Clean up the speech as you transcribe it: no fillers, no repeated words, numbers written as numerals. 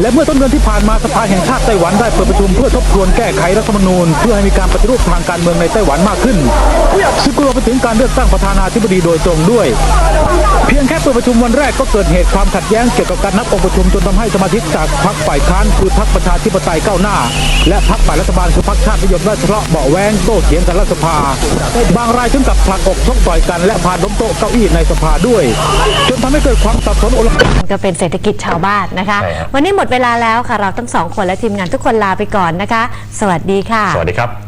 และเมื่อต้นเดือนที่ผ่านมาสภาแห่งชาติไต้หวันได้เปิดประชุมเพื่อทบทวนแก้ไขรัฐธรรมนูญเพื่อให้มีการปฏิรูปทางการเมืองในไต้หวันมากขึ้นซึ่งก็รวมไปถึงการเลือกตั้งประธานาธิบดีโดยตรงด้วยเพียงแค่เปิดประชุมวันแรกก็เกิดเหตุความขัดแย้งเกี่ยวกับการนับองค์ประชุมจนทำให้สมาชิกจากพรรคฝ่ายค้านคือพรรคประชาธิปไตยก้าวหน้าและพรรคฝ่ายรัฐบาลคือพรรคชาตินิยมได้ทะเลาะเบาะแว้งโต้เถียงกันรัฐสภาบางรายถึงกับผลักอกชกต่อยกันและพาล้มโต๊ะเก้าอี้ในสภาด้วยจนทำให้เกิดความสับสนโอลหม่านก็เป็นเศรษฐกิจชาวบ้านนะคะวันนี้หมดเวลาแล้วค่ะเราทั้งสองคนและทีมงานทุกคนลาไปก่อนนะคะสวัสดีค่ะสวัสดีครับ